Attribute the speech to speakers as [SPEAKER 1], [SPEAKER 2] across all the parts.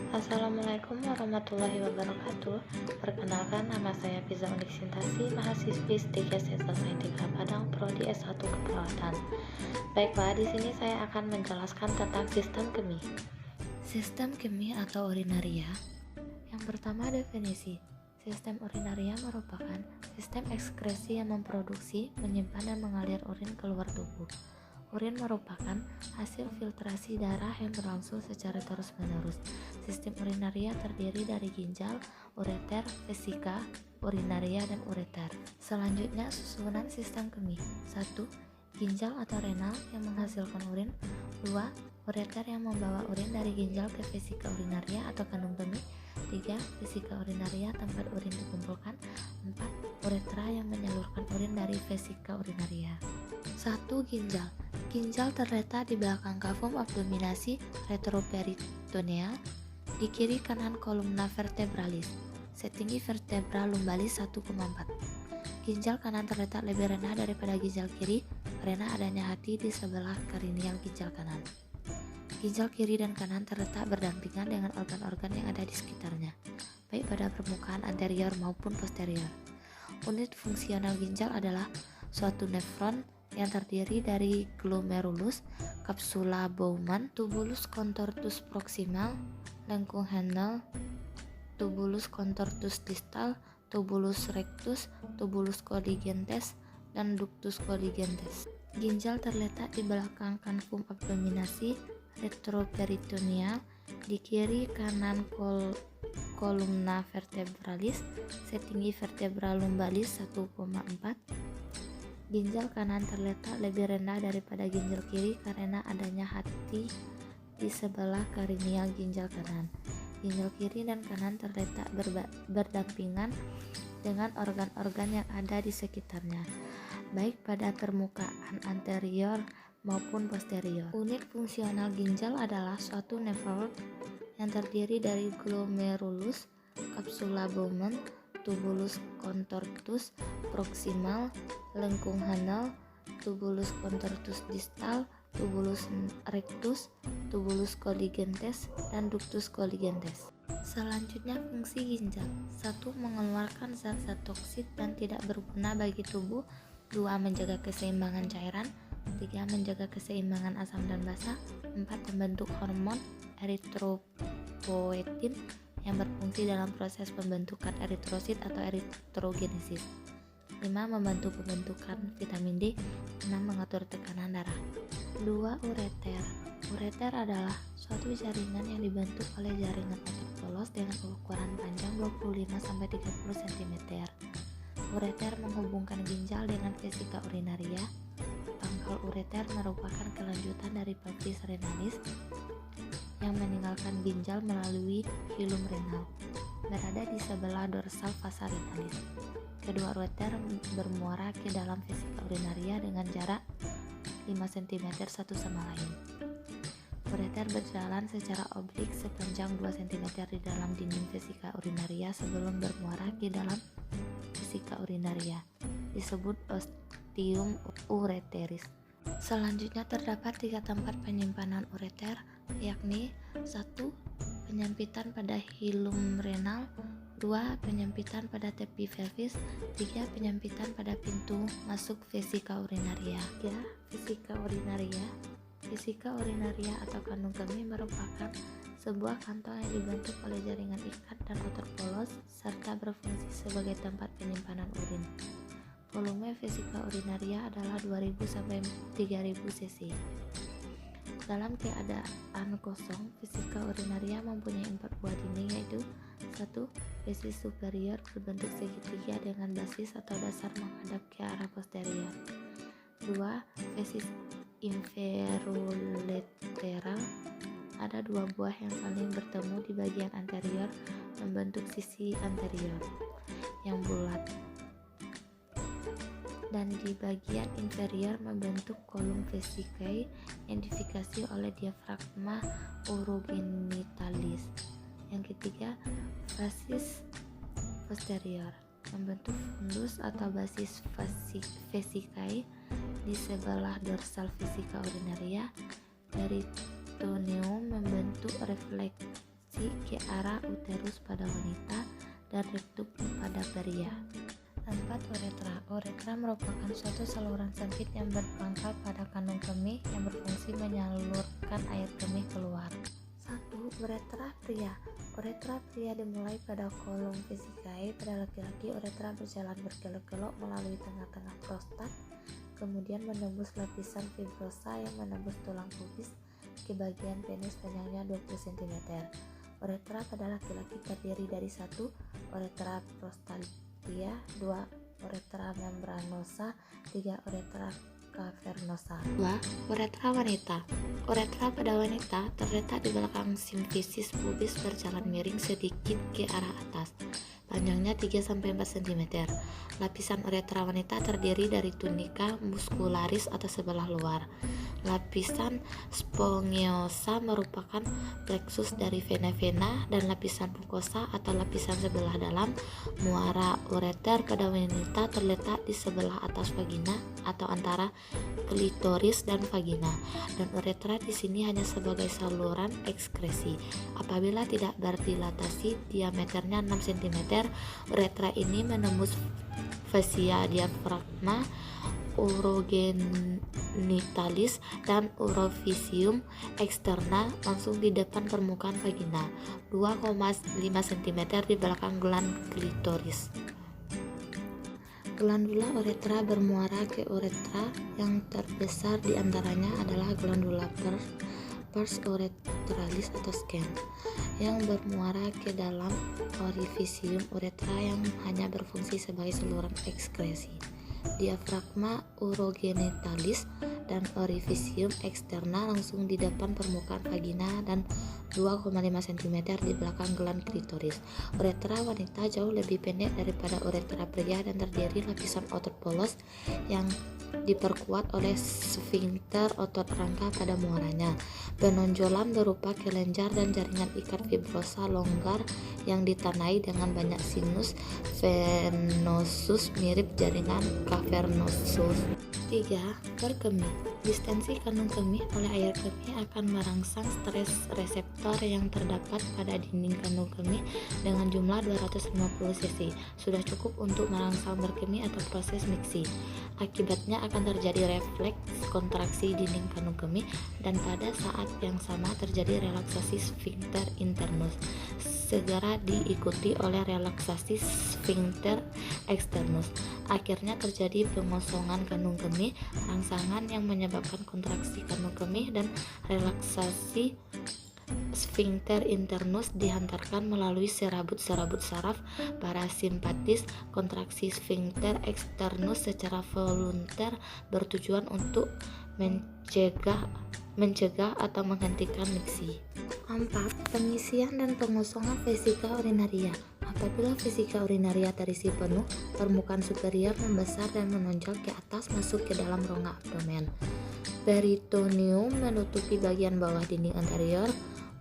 [SPEAKER 1] Assalamualaikum warahmatullahi wabarakatuh. Perkenalkan, nama saya Fiza Unik Sintasi, mahasiswi S3 Sesal Saintika Padang, Prodi S1 Keperawatan. Baiklah, di sini saya akan menjelaskan tentang sistem kemih. Sistem kemih atau urinaria. Yang pertama, definisi. Sistem urinaria merupakan sistem ekskresi yang memproduksi, menyimpan, dan mengalir urin keluar tubuh. Urin merupakan hasil filtrasi darah yang berlangsung secara terus-menerus. Sistem urinaria terdiri dari ginjal, ureter, vesika, urinaria, dan ureter. Selanjutnya, susunan sistem kemih. 1. Ginjal atau renal yang menghasilkan urin. 2. Ureter yang membawa urin dari ginjal ke vesika urinaria atau kandung kemih. 3. Vesika urinaria tempat urin dikumpulkan. 4. Uretra yang menyalurkan urin dari vesika urinaria. 1. Ginjal. Ginjal terletak di belakang kavum abdominasi retroperitoneal, di kiri kanan kolumna vertebralis, setinggi vertebra lumbalis 1,4. Ginjal kanan terletak lebih rendah daripada ginjal kiri karena adanya hati di sebelah perineal ginjal kanan. Ginjal kiri dan kanan terletak berdampingan dengan organ-organ yang ada di sekitarnya, baik pada permukaan anterior maupun posterior. Unit fungsional ginjal adalah suatu nefron yang terdiri dari glomerulus, kapsula Bowman, tubulus contortus proximal, lengkung Henle, tubulus contortus distal, tubulus rectus, tubulus colligentes, dan ductus colligentes. Ginjal terletak di belakang kanvum abdominasi retroperitoneal, di kiri kanan kolumna vertebralis, setinggi vertebra lumbalis 1,4. Ginjal kanan terletak lebih rendah daripada ginjal kiri karena adanya hati di sebelah perineal ginjal kanan. Ginjal kiri dan kanan terletak berdampingan dengan organ-organ yang ada di sekitarnya, baik pada permukaan anterior maupun posterior. Unit fungsional ginjal adalah suatu nefron yang terdiri dari glomerulus, kapsula Bowman, tubulus contortus proximal, lengkung Henle, tubulus contortus distal, tubulus rectus, tubulus colligentes, dan ductus colligentes. Selanjutnya, fungsi ginjal. 1. Mengeluarkan zat-zat toksik dan tidak berguna bagi tubuh. 2. Menjaga keseimbangan cairan. 3. Menjaga keseimbangan asam dan basa. 4. Membentuk hormon eritropoietin yang berfungsi dalam proses pembentukan eritrosit atau eritrogenesis. 5. Membantu pembentukan vitamin D. 6. Mengatur tekanan darah. 2. Ureter. Ureter adalah suatu jaringan yang dibentuk oleh jaringan otot polos dengan ukuran panjang 25-30 cm. Ureter menghubungkan ginjal dengan vesika urinaria. Pangkal ureter merupakan kelanjutan dari pelvis renalis yang meninggalkan ginjal melalui hilum renal, berada di sebelah dorsal fossa renalis. Kedua ureter bermuara ke dalam vesika urinaria dengan jarak 5 cm satu sama lain. Ureter berjalan secara oblik sepanjang 2 cm di dalam dinding vesika urinaria sebelum bermuara ke dalam vesika urinaria, disebut ostium ureteris. Selanjutnya terdapat 3 tempat penyimpanan ureter, yakni 1. Penyempitan pada hilum renal. 2. Penyempitan pada tepi pelvis. 3. Penyempitan pada pintu masuk vesika urinaria. 3. Vesika urinaria. Vesika urinaria atau kandung kemih merupakan sebuah kantong yang dibentuk oleh jaringan ikat dan otot polos serta berfungsi sebagai tempat penyimpanan urin. Volume vesika urinaria adalah 2000-3000 cc. Dalam keadaan kosong, vesika urinaria mempunyai 4 buah dinding, yaitu 1. Vesis superior berbentuk segitiga dengan basis atau dasar menghadap ke arah posterior. 2. Vesis inferolateral. Ada 2 buah yang saling bertemu di bagian anterior membentuk sisi anterior yang bulat, dan di bagian inferior membentuk kolum vesicae yang difikasi oleh diafragma urogenitalis. Yang ketiga, vasis posterior membentuk fundus atau basis vesicae di sebelah dorsal vesika urinaria. Peritoneum membentuk refleksi ekskresi ke arah uterus pada wanita dan rektum pada pria. 4. Uretra. Uretra merupakan suatu saluran sempit yang berpangkal pada kandung kemih yang berfungsi menyalurkan air kemih keluar. 1. Uretra pria. Uretra pria dimulai pada kolom vesikae. Pada laki-laki, uretra berjalan berkelok-kelok melalui tengah-tengah prostat, kemudian menembus lapisan fibrosa yang menembus tulang pubis ke bagian penis panjangnya 20 cm. Uretra pada laki-laki terdiri dari 1. Uretra prostatia, 2. Uretra membranosa, 3. Uretra cavernosa. 2. Uretra wanita. Uretra pada wanita terletak di belakang simfisis pubis, berjalan miring sedikit ke arah atas. Panjangnya 3-4 cm. Lapisan uretra wanita terdiri dari tunika muscularis atau sebelah luar. Lapisan spongiosa merupakan plexus dari vena-vena, dan lapisan mukosa atau lapisan sebelah dalam muara ureter pada wanita terletak di sebelah atas vagina atau antara klitoris dan vagina, dan uretra di sini hanya sebagai saluran ekskresi. Apabila tidak berdilatasi, diameternya 6 cm, uretra ini menembus fascia diafragma, urogenitalis, dan urofisium eksterna langsung di depan permukaan vagina, 2,5 cm di belakang gland klitoris. Glandula uretra bermuara ke uretra. Yang terbesar di antaranya adalah glandula pars uretralis atau scan, yang bermuara ke dalam orifisium uretra yang hanya berfungsi sebagai saluran ekskresi. Diafragma, urogenitalis, dan orifisium eksterna langsung di depan permukaan vagina dan 2,5 cm di belakang gland klitoris. Uretra wanita jauh lebih pendek daripada uretra pria dan terdiri lapisan otot polos yang diperkuat oleh sfinkter otot rangka pada muaranya. Penonjolan berupa kelenjar dan jaringan ikat fibrosa longgar yang ditanai dengan banyak sinus venosus mirip jaringan cavernosus. 3. Berkemih. Distensi kandung kemih oleh air kemih akan merangsang stres reseptor yang terdapat pada dinding kandung kemih dengan jumlah 250 cc. Sudah cukup untuk merangsang berkemih atau proses miksi. Akibatnya akan terjadi refleks kontraksi dinding kandung kemih, dan pada saat yang sama terjadi relaksasi sphincter internus, segera diikuti oleh relaksasi sphincter externus. Akhirnya terjadi pengosongan kandung kemih, rangsangan yang menyebabkan kontraksi kandung kemih, dan relaksasi sphincter internus dihantarkan melalui serabut-serabut saraf parasimpatis. Kontraksi sphincter externus secara volunter bertujuan untuk mencegah atau menghentikan miksi. 4. Pengisian dan pengosongan vesika urinaria. Apabila vesika urinaria terisi penuh, permukaan superior membesar dan menonjol ke atas masuk ke dalam rongga abdomen. Peritoneum menutupi bagian bawah dinding anterior.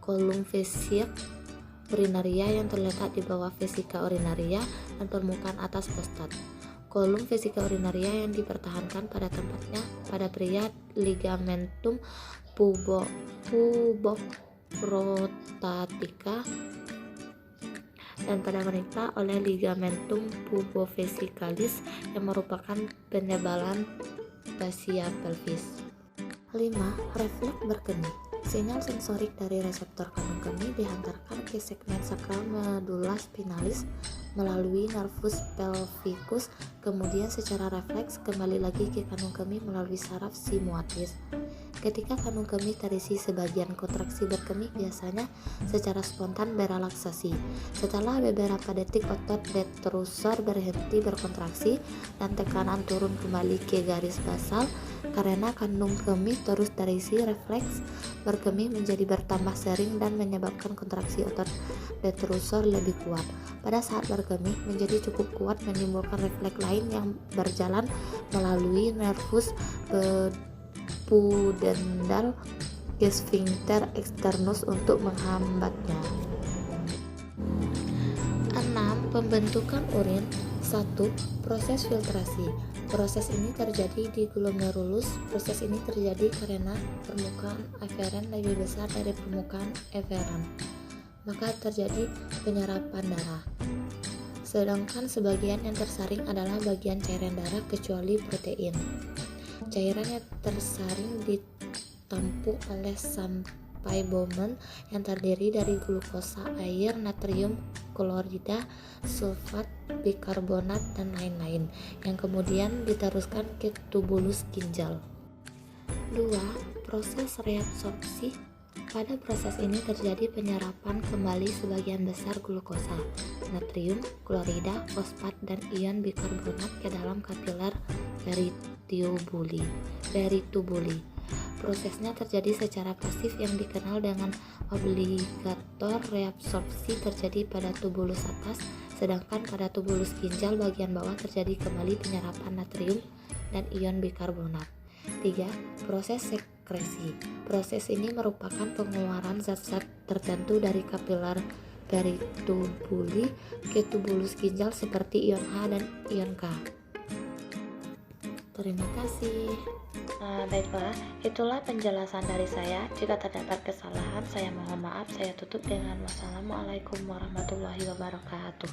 [SPEAKER 1] Kolum vesika urinaria yang terletak di bawah vesika urinaria dan permukaan atas prostat. Kolum vesika urinaria yang dipertahankan pada tempatnya pada pria ligamentum puboprostatica, dan pada wanita oleh ligamentum pubovesicalis yang merupakan penebalan fascia pelvis. 5. Refleks berkemih. Sinyal sensorik dari reseptor kandung kemih dihantarkan ke segmen sakral medula spinalis melalui nervus pelvicus, kemudian secara refleks kembali lagi ke kandung kemih melalui saraf sigmoides. Ketika kandung kemih terisi sebagian, kontraksi berkemih biasanya secara spontan berelaksasi. Setelah beberapa detik otot detrusor berhenti berkontraksi dan tekanan turun kembali ke garis basal. Karena kandung kemih terus terisi, refleks berkemih menjadi bertambah sering dan menyebabkan kontraksi otot detrusor lebih kuat. Pada saat berkemih menjadi cukup kuat menimbulkan refleks lain yang berjalan melalui nervus pudendal ke sphincter externus untuk menghambatnya. 6. Pembentukan urin. 1. Proses filtrasi. Proses ini terjadi di glomerulus. Proses ini terjadi karena permukaan eferen lebih besar dari permukaan eferen. maka terjadi penyerapan darah. Sedangkan sebagian yang tersaring adalah bagian cairan darah kecuali protein. Cairan yang tersaring ditampung oleh sampai Bowman yang terdiri dari glukosa, air, natrium klorida, sulfat, bikarbonat, dan lain-lain, yang kemudian diteruskan ke tubulus ginjal. 2. Proses reabsorpsi. Pada proses ini terjadi penyerapan kembali sebagian besar glukosa, natrium, klorida, fosfat, dan ion bikarbonat ke dalam kapiler peritubuli. Prosesnya terjadi secara pasif yang dikenal dengan obligator reabsorpsi terjadi pada tubulus atas, sedangkan pada tubulus ginjal bagian bawah terjadi kembali penyerapan natrium dan ion bikarbonat. 3. Proses sekresi. Proses ini merupakan pengeluaran zat-zat tertentu dari kapiler peritubuli ke tubulus ginjal seperti ion H dan ion K. Terima kasih. Baiklah, itulah penjelasan dari saya. Jika terdapat kesalahan, saya mohon maaf. Saya tutup dengan wassalamualaikum warahmatullahi wabarakatuh.